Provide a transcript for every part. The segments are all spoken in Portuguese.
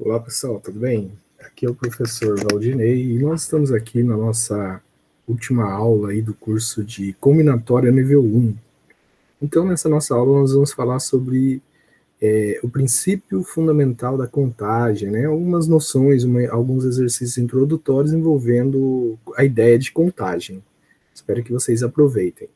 Olá pessoal, tudo bem? Aqui é o professor Valdinei e nós estamos aqui na nossa última aula aí do curso de Combinatória nível 1. Então nessa nossa aula nós vamos falar sobre o princípio fundamental da contagem, né? Algumas noções, alguns exercícios introdutórios envolvendo a ideia de contagem. Espero que vocês aproveitem.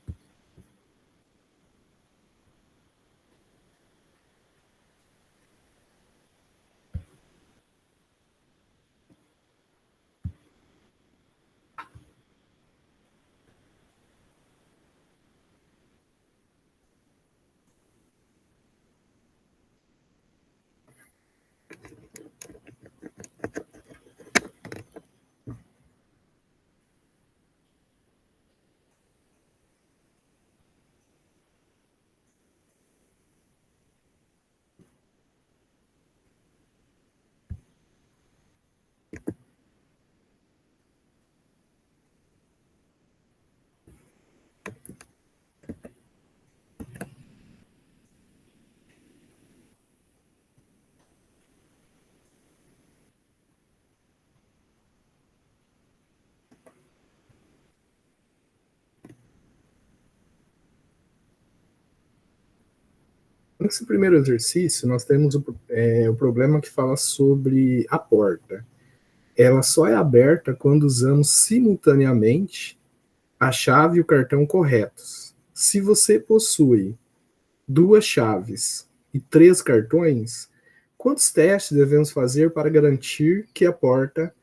Nesse primeiro exercício, nós temos o problema que fala sobre a porta. Ela só é aberta quando usamos simultaneamente a chave e o cartão corretos. Se você possui duas chaves e três cartões, quantos testes devemos fazer para garantir que a porta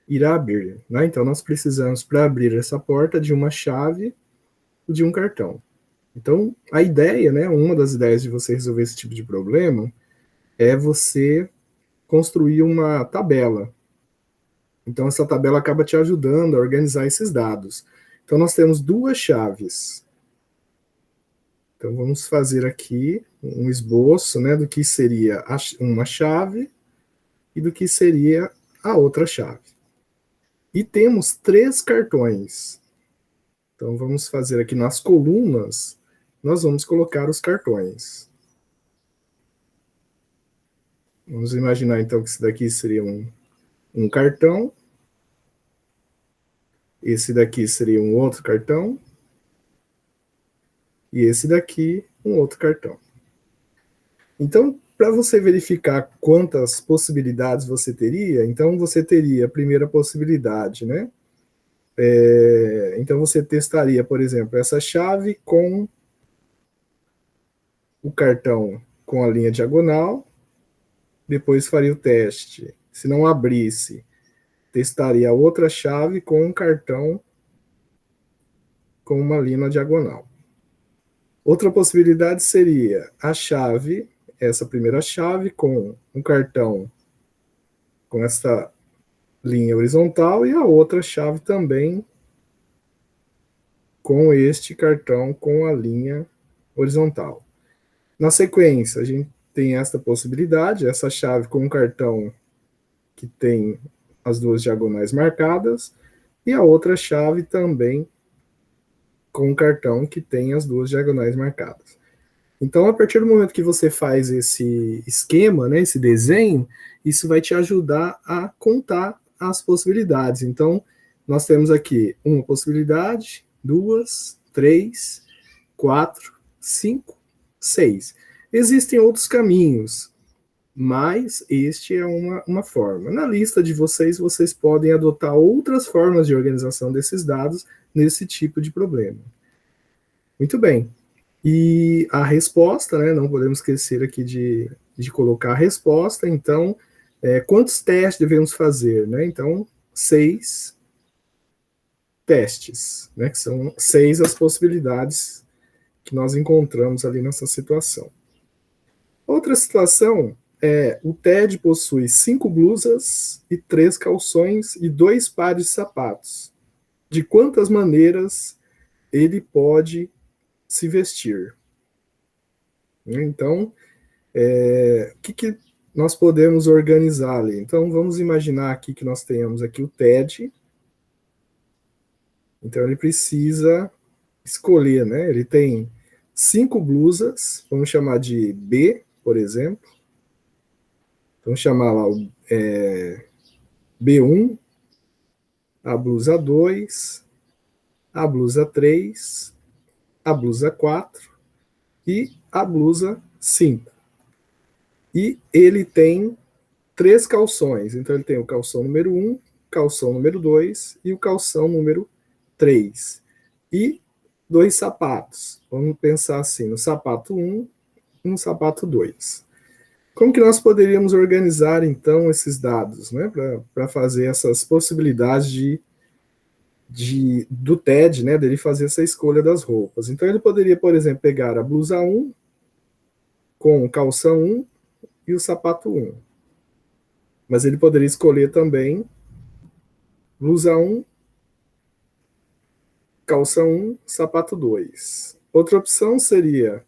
irá abrir? Né? Então, nós precisamos, para abrir essa porta, de uma chave e de um cartão. Então, a ideia, né, uma das ideias de você resolver esse tipo de problema é você construir uma tabela. Então, essa tabela acaba te ajudando a organizar esses dados. Então, nós temos duas chaves. Então, vamos fazer aqui um esboço, né, do que seria uma chave e do que seria a outra chave. E temos três cartões. Então, vamos fazer aqui nas colunas, nós vamos colocar os cartões. Vamos imaginar, então, que esse daqui seria um cartão, esse daqui seria um outro cartão, e esse daqui um outro cartão. Então, para você verificar quantas possibilidades você teria, então você teria a primeira possibilidade, né? Então você testaria, por exemplo, essa chave com o cartão com a linha diagonal, depois faria o teste. Se não abrisse, testaria a outra chave com um cartão com uma linha diagonal. Outra possibilidade seria a chave, essa primeira chave com um cartão com essa linha horizontal e a outra chave também com este cartão com a linha horizontal. Na sequência, a gente tem esta possibilidade, essa chave com um cartão que tem as duas diagonais marcadas e a outra chave também com um cartão que tem as duas diagonais marcadas. Então, a partir do momento que você faz esse esquema, né, esse desenho, isso vai te ajudar a contar as possibilidades. Então, nós temos aqui uma possibilidade, duas, três, quatro, cinco, seis. Existem outros caminhos, mas este é uma forma. Na lista de vocês, vocês podem adotar outras formas de organização desses dados nesse tipo de problema. Muito bem. E a resposta, né? Não podemos esquecer aqui de colocar a resposta. Então, quantos testes devemos fazer? Né? Então, 6 testes, né? Que são 6 as possibilidades que nós encontramos ali nessa situação. Outra situação é o Ted possui 5 blusas e 3 calções e 2 pares de sapatos. De quantas maneiras ele pode se vestir? Então, o que nós podemos organizar ali? Então, vamos imaginar aqui que nós tenhamos aqui o Ted. Então, ele precisa escolher, né? Ele tem 5 blusas, vamos chamar de B, por exemplo. Então, chamar lá o B1, a blusa 2, a blusa 3, a blusa 4 e a blusa 5. E ele tem 3 calções. Então, ele tem o calção número 1, calção número 2 e o calção número 3. E 2 sapatos. Vamos pensar assim, no sapato 1 e no sapato 2. Como que nós poderíamos organizar, então, esses dados, né, para fazer essas possibilidades do TED, né, dele fazer essa escolha das roupas? Então, ele poderia, por exemplo, pegar a blusa 1 com o calção 1 e o sapato 1. Mas ele poderia escolher também blusa 1, calça 1, sapato 2. Outra opção seria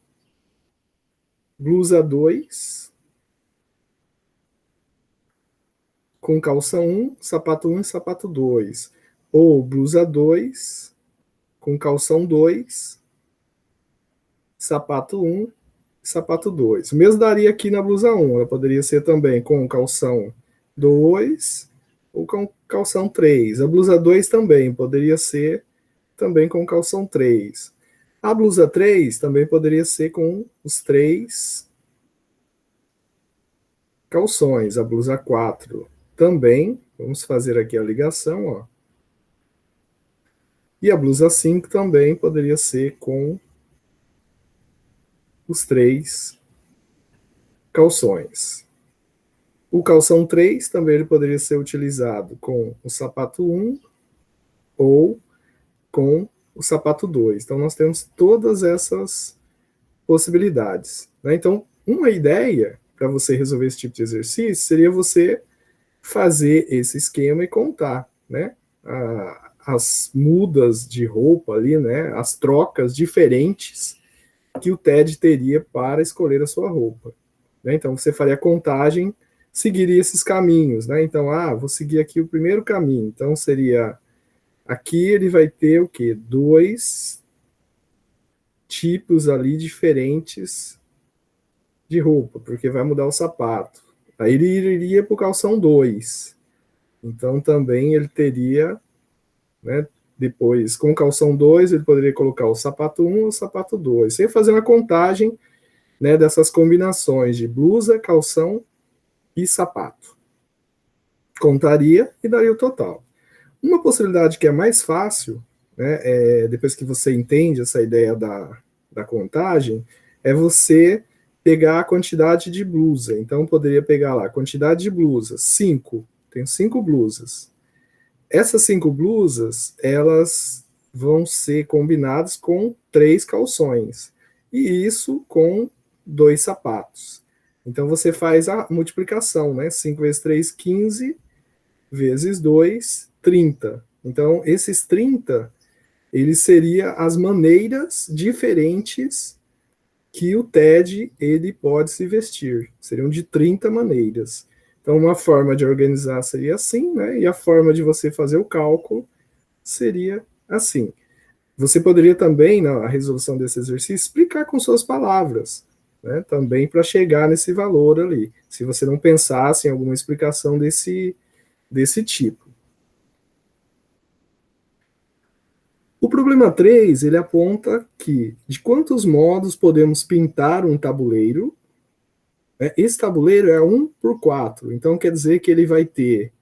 blusa 2 com calça 1, sapato 1 e sapato 2. Ou blusa 2 com calção 2, sapato 1, sapato 2. O mesmo daria aqui na blusa 1. Ela poderia ser também com calção 2 ou com calção 3. A blusa 2 também poderia ser também com calção 3. A blusa 3 também poderia ser com os 3 calções. A blusa 4 também. Vamos fazer aqui a ligação, ó. E a blusa 5 também poderia ser com os 3 calções. O calção 3 também ele poderia ser utilizado com o sapato 1 ou com o sapato 2. Então, nós temos todas essas possibilidades, né? Então, uma ideia para você resolver esse tipo de exercício seria você fazer esse esquema e contar, né, as mudas de roupa ali, né, as trocas diferentes que o TED teria para escolher a sua roupa, né? Então, você faria a contagem, seguiria esses caminhos, né? Então, vou seguir aqui o primeiro caminho. Então, seria aqui ele vai ter o quê? 2 tipos ali diferentes de roupa, porque vai mudar o sapato. Aí ele iria para o calção 2. Então também ele teria, né, depois, com o calção 2, ele poderia colocar o sapato 1 ou o sapato 2. Sem fazer uma contagem, né, dessas combinações de blusa, calção e sapato. Contaria e daria o total. Uma possibilidade que é mais fácil, né, depois que você entende essa ideia da contagem, é você pegar a quantidade de blusa. Então, poderia pegar lá, quantidade de blusas, 5. Tenho 5 blusas. Essas 5 blusas, elas vão ser combinadas com 3 calções. E isso com 2 sapatos. Então, você faz a multiplicação, né? 5 vezes 3, 15, vezes 2, 30. Então, esses 30, eles seriam as maneiras diferentes que o TED ele pode se vestir. Seriam de 30 maneiras. Então, uma forma de organizar seria assim, né? E a forma de você fazer o cálculo seria assim. Você poderia também, na resolução desse exercício, explicar com suas palavras, né? Também para chegar nesse valor ali, se você não pensasse em alguma explicação desse tipo. O problema 3, ele aponta que de quantos modos podemos pintar um tabuleiro, né? Esse tabuleiro é 1 por 4, então quer dizer que ele vai ter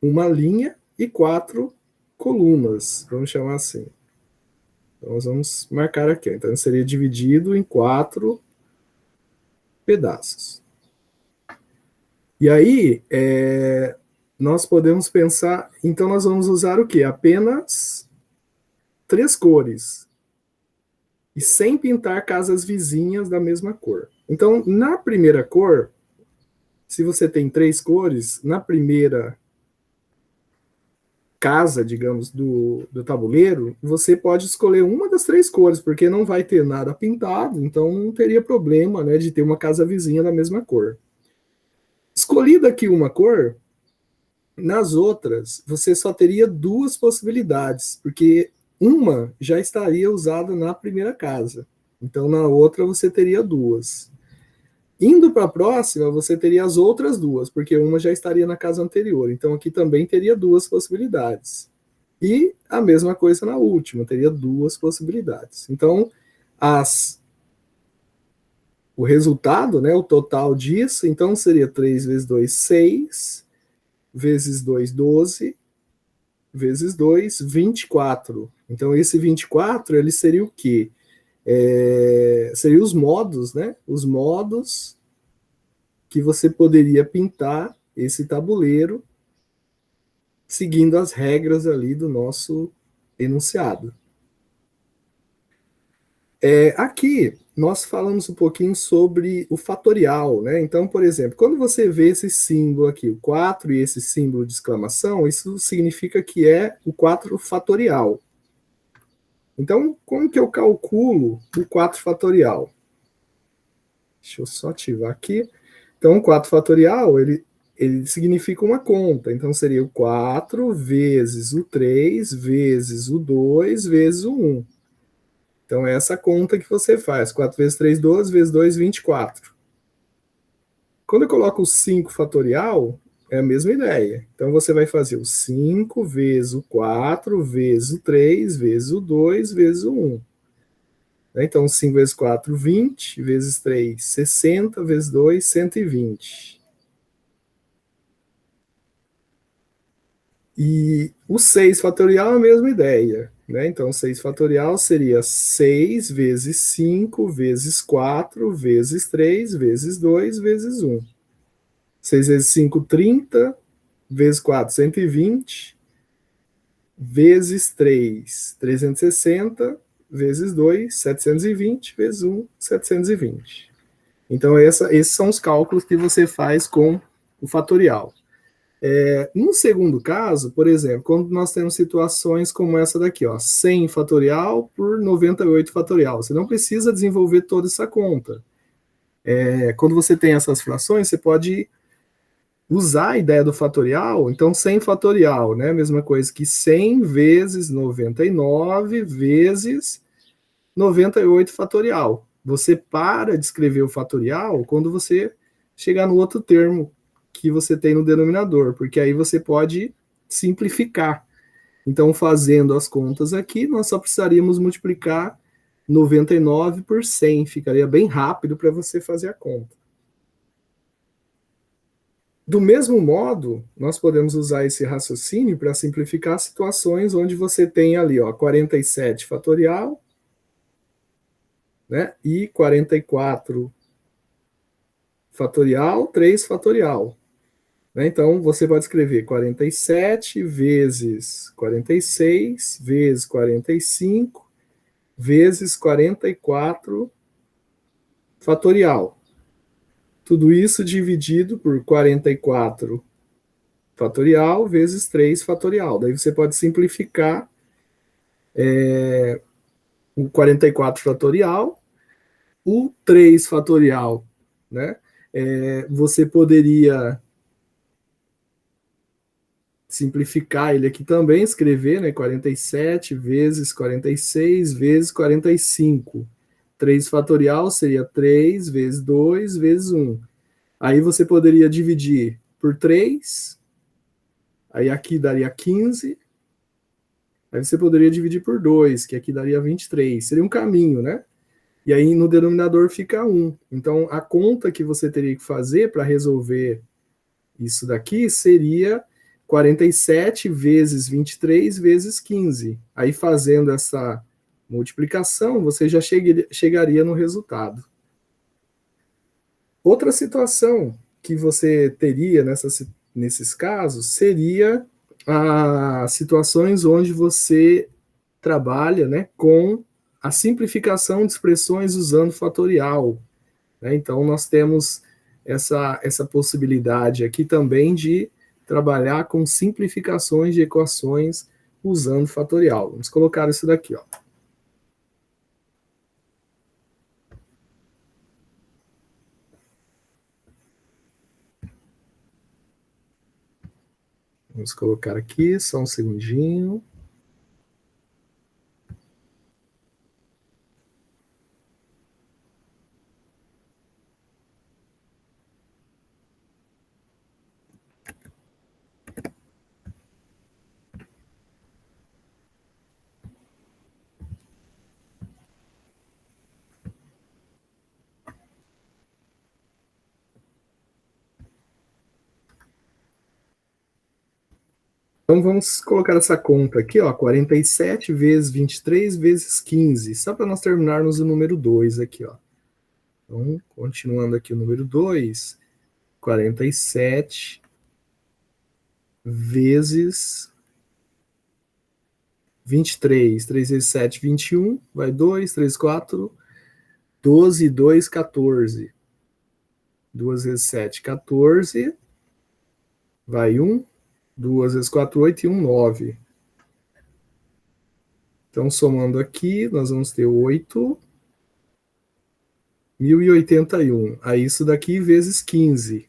uma linha e 4 colunas, vamos chamar assim. Então, nós vamos marcar aqui. Então, seria dividido em 4 pedaços. E aí, nós podemos pensar, então nós vamos usar o quê? Apenas 3 cores. E sem pintar casas vizinhas da mesma cor. Então, na primeira cor, se você tem 3 cores, na primeira casa, digamos, do tabuleiro, você pode escolher uma das 3 cores, porque não vai ter nada pintado, então não teria problema, né, de ter uma casa vizinha da mesma cor. Escolhida aqui uma cor, nas outras, você só teria 2 possibilidades, porque uma já estaria usada na primeira casa. Então, na outra, você teria 2. Indo para a próxima, você teria as outras duas, porque uma já estaria na casa anterior. Então aqui também teria duas possibilidades. E a mesma coisa na última, teria duas possibilidades. Então, o resultado, né, o total disso, então seria 3 vezes 2, 6, vezes 2, 12, vezes 2, 24. Então, esse 24, ele seria o quê? Seria os modos, né? Os modos que você poderia pintar esse tabuleiro seguindo as regras ali do nosso enunciado. Aqui nós falamos um pouquinho sobre o fatorial, né? Então, por exemplo, quando você vê esse símbolo aqui, o 4 e esse símbolo de exclamação, isso significa que é o 4 fatorial. Então, como que eu calculo o 4 fatorial? Deixa eu só ativar aqui. Então, o 4 fatorial, ele significa uma conta. Então, seria o 4 vezes o 3 vezes o 2 vezes o 1. Então, é essa conta que você faz. 4 vezes 3, 12, vezes 2, 24. Quando eu coloco o 5 fatorial, é a mesma ideia. Então, você vai fazer o 5 vezes o 4 vezes o 3 vezes o 2 vezes o 1. Então, 5 vezes 4, 20, vezes 3, 60, vezes 2, 120. E o 6 fatorial é a mesma ideia. Né? Então, 6 fatorial seria 6 vezes 5 vezes 4 vezes 3 vezes 2 vezes 1. 6 vezes 5, 30, vezes 4, 120, vezes 3, 360, vezes 2, 720, vezes 1, 720. Então, esses são os cálculos que você faz com o fatorial. No segundo caso, por exemplo, quando nós temos situações como essa daqui, ó, 100 fatorial por 98 fatorial, você não precisa desenvolver toda essa conta. Quando você tem essas frações, você pode usar a ideia do fatorial, então 100 fatorial, né? Mesma coisa que 100 vezes 99 vezes 98 fatorial. Você para de escrever o fatorial quando você chegar no outro termo que você tem no denominador, porque aí você pode simplificar. Então, fazendo as contas aqui, nós só precisaríamos multiplicar 99 por 100, ficaria bem rápido para você fazer a conta. Do mesmo modo, nós podemos usar esse raciocínio para simplificar situações onde você tem ali, ó, 47 fatorial, né, e 44 fatorial, 3 fatorial. Né? Então, você pode escrever 47 vezes 46 vezes 45 vezes 44 fatorial. Tudo isso dividido por 44 fatorial vezes 3 fatorial. Daí você pode simplificar o 44 fatorial, o 3 fatorial, né? Você poderia simplificar ele aqui também, escrever, né, 47 vezes 46 vezes 45. 3 fatorial seria 3 vezes 2 vezes 1. Aí você poderia dividir por 3, aí aqui daria 15, aí você poderia dividir por 2, que aqui daria 23. Seria um caminho, né? E aí no denominador fica 1. Então a conta que você teria que fazer para resolver isso daqui seria 47 vezes 23 vezes 15. Aí fazendo essa multiplicação, você já chegaria no resultado. Outra situação que você teria nesses casos seria as situações onde você trabalha, né, com a simplificação de expressões usando fatorial. Né? Então, nós temos essa possibilidade aqui também de trabalhar com simplificações de equações usando fatorial. Vamos colocar isso daqui, ó. Vamos colocar aqui, só um segundinho. Então vamos colocar essa conta aqui, ó, 47 vezes 23 vezes 15, só para nós terminarmos o número 2 aqui, ó. Então, continuando aqui o número 2, 47 vezes 23, 3 vezes 7, 21, vai 2, 3, 4, 12, 2, 14. 2 vezes 7, 14, vai 1, 2 vezes 4, 8 e 1, 9. Então, somando aqui, nós vamos ter 8.081. Aí, isso daqui vezes 15.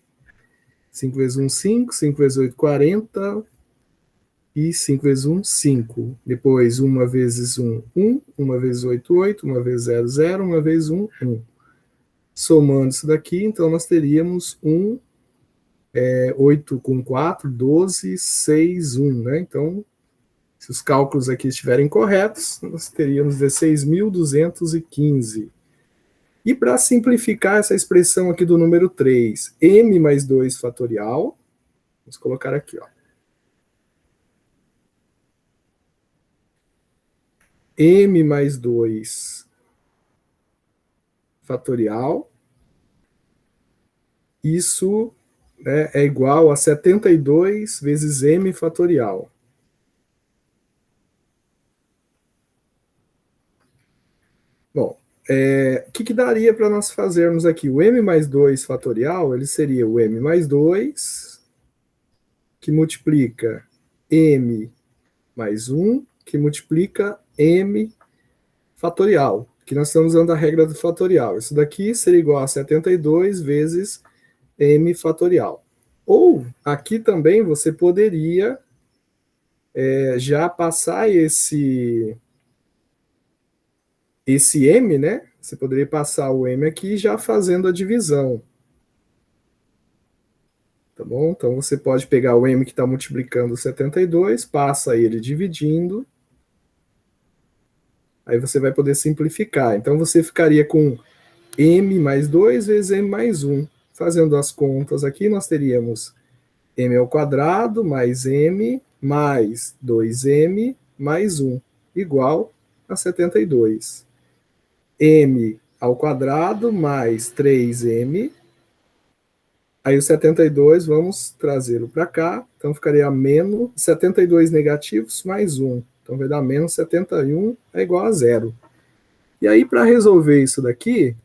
5 vezes 1, 5. 5 vezes 8, 40. E 5 vezes 1, 5. Depois, 1 vezes 1, 1. 1 vezes 8, 8. 1 vezes 0, 0. 1 vezes 1, 1. Somando isso daqui, então, nós teríamos 8 com 4, 12, 6, 1. Né? Então, se os cálculos aqui estiverem corretos, nós teríamos 16.215. E para simplificar essa expressão aqui do número 3, m mais 2 fatorial, vamos colocar aqui, ó. M mais 2 fatorial, isso, né, é igual a 72 vezes m fatorial. Bom, o que daria para nós fazermos aqui? O m mais 2 fatorial, ele seria o m mais 2, que multiplica m mais 1, que multiplica m fatorial, que nós estamos usando a regra do fatorial. Isso daqui seria igual a 72 vezes m fatorial. Ou, aqui também você poderia já passar esse m, né? Você poderia passar o m aqui já fazendo a divisão. Tá bom? Então você pode pegar o m que está multiplicando 72, passa ele dividindo, aí você vai poder simplificar. Então você ficaria com m mais 2 vezes m mais 1. Fazendo as contas aqui, nós teríamos m ao quadrado mais m mais 2m mais 1, igual a 72. M ao quadrado mais 3m. Aí o 72, vamos trazê-lo para cá. Então ficaria menos 72 negativos mais 1. Então vai dar menos 71 é igual a zero. E aí, para resolver isso daqui,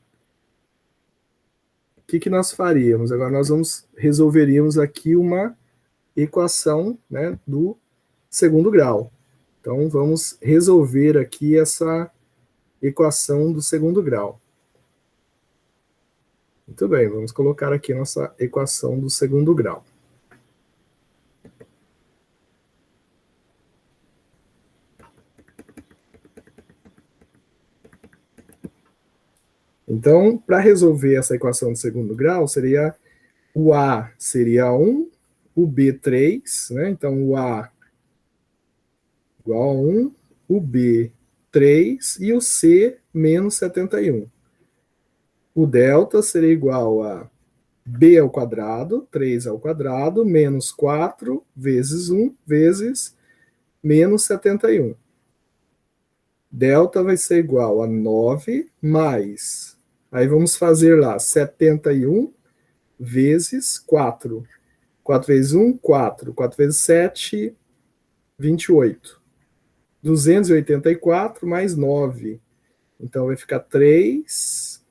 o que nós faríamos? Agora nós resolveríamos aqui uma equação, né, do segundo grau. Então vamos resolver aqui essa equação do segundo grau. Muito bem, vamos colocar aqui nossa equação do segundo grau. Então, para resolver essa equação de segundo grau, seria o A seria 1, o B 3, né? Então o A igual a 1, o B 3 e o C menos 71. O delta seria igual a B ao quadrado, 3 ao quadrado, menos 4 vezes 1 vezes menos 71. Delta vai ser igual a 9 mais, aí vamos fazer lá, 71 vezes 4. 4 vezes 1, 4. 4 vezes 7, 28. 284 mais 9. Então vai ficar 3.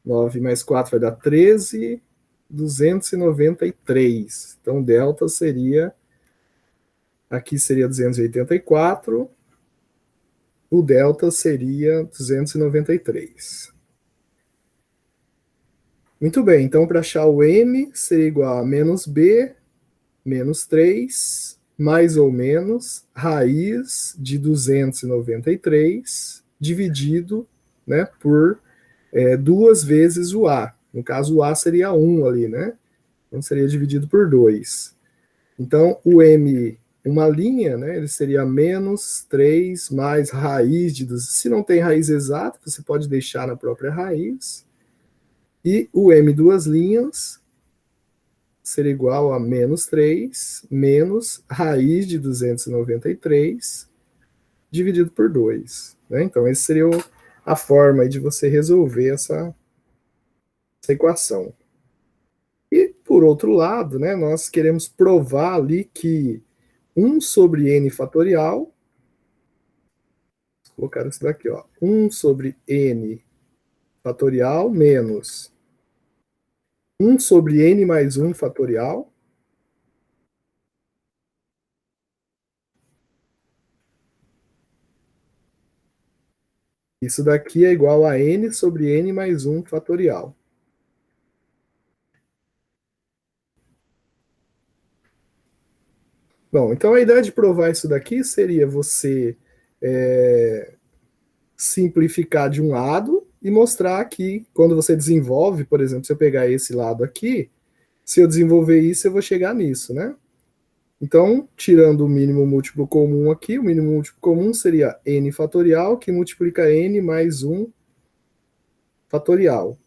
9 mais 4 vai dar 13. 293. Então, delta seria... Aqui seria 284. O delta seria 293. Muito bem, então para achar o m seria igual a menos b, menos 3, mais ou menos, raiz de 293, dividido, né, por 2 vezes o a. No caso, o a seria 1 ali, né? Então seria dividido por 2. Então, o m, uma linha, né, ele seria menos 3 mais raiz de 2. Se não tem raiz exata, você pode deixar na própria raiz. E o m, duas linhas, ser igual a menos 3 menos raiz de 293 dividido por 2. Né? Então, essa seria a forma de você resolver essa equação. E, por outro lado, né, nós queremos provar ali que 1 sobre n fatorial, vou colocar isso daqui, ó, 1 sobre n fatorial menos 1 sobre n mais 1 fatorial, isso daqui é igual a n sobre n mais 1 fatorial. Bom, então a ideia de provar isso daqui seria você simplificar de um lado e mostrar que quando você desenvolve, por exemplo, se eu pegar esse lado aqui, se eu desenvolver isso, eu vou chegar nisso, né? Então, tirando o mínimo múltiplo comum aqui, o mínimo múltiplo comum seria n fatorial, que multiplica n mais 1 fatorial.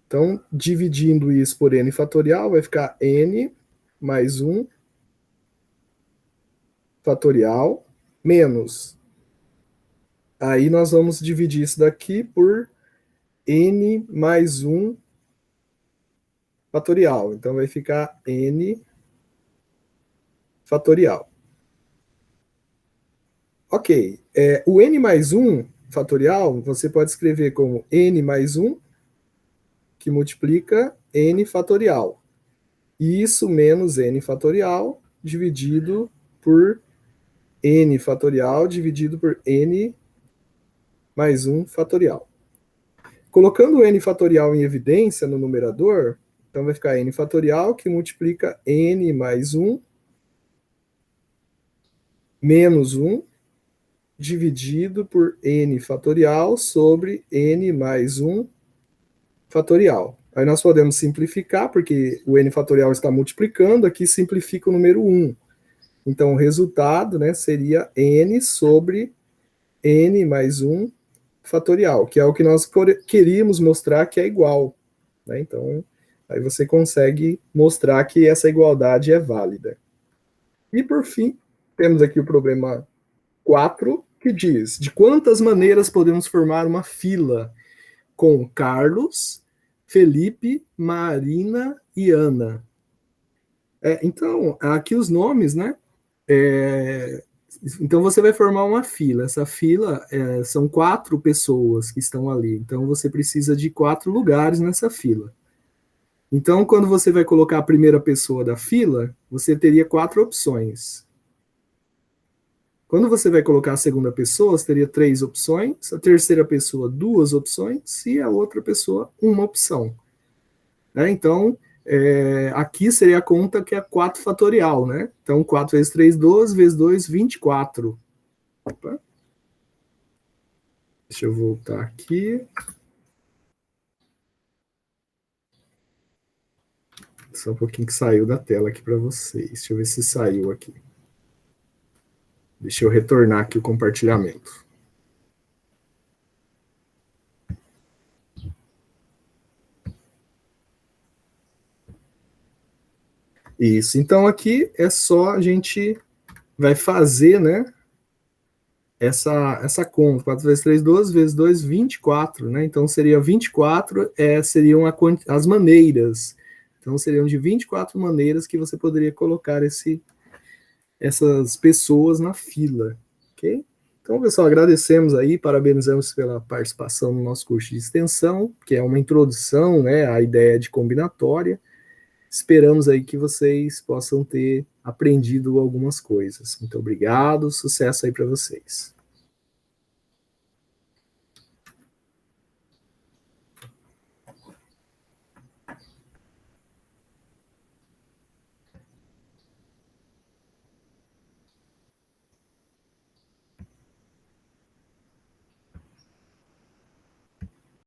Então, dividindo isso por n fatorial, vai ficar n mais 1 fatorial menos. Aí nós vamos dividir isso daqui por n mais 1 fatorial. Então, vai ficar n fatorial. Ok, o n mais 1 fatorial, você pode escrever como n mais 1, que multiplica n fatorial. E isso menos n fatorial dividido por n fatorial dividido por n mais 1 fatorial. Colocando o n fatorial em evidência no numerador, então vai ficar n fatorial que multiplica n mais 1 menos 1 dividido por n fatorial sobre n mais 1 fatorial. Aí nós podemos simplificar, porque o n fatorial está multiplicando, aqui simplifica o número 1. Então o resultado, né, seria n sobre n mais 1 fatorial, que é o que nós queríamos mostrar que é igual. Né? Então, aí você consegue mostrar que essa igualdade é válida. E por fim, temos aqui o problema 4, que diz: de quantas maneiras podemos formar uma fila com Carlos, Felipe, Marina e Ana? Então, aqui os nomes, né? Então você vai formar uma fila. Essa fila são 4 pessoas que estão ali. Então você precisa de 4 lugares nessa fila. Então, quando você vai colocar a primeira pessoa da fila, você teria 4 opções. Quando você vai colocar a segunda pessoa, você teria 3 opções, a terceira pessoa, 2 opções, e a outra pessoa, 1 opção. Então, aqui seria a conta que é 4 fatorial, né? Então, 4 vezes 3, 12, vezes 2, 24. Opa. Deixa eu voltar aqui. Só um pouquinho que saiu da tela aqui para vocês. Deixa eu ver se saiu aqui. Deixa eu retornar aqui o compartilhamento. Isso. Então aqui é só a gente vai fazer, né? Essa conta. 4 vezes 3, 12, vezes 2, 24, né? Então seria 24, seriam as maneiras. Então seriam de 24 maneiras que você poderia colocar essas pessoas na fila, ok? Então, pessoal, agradecemos aí, parabenizamos pela participação no nosso curso de extensão, que é uma introdução, né, à ideia de combinatória. Esperamos aí que vocês possam ter aprendido algumas coisas. Muito obrigado, sucesso aí para vocês.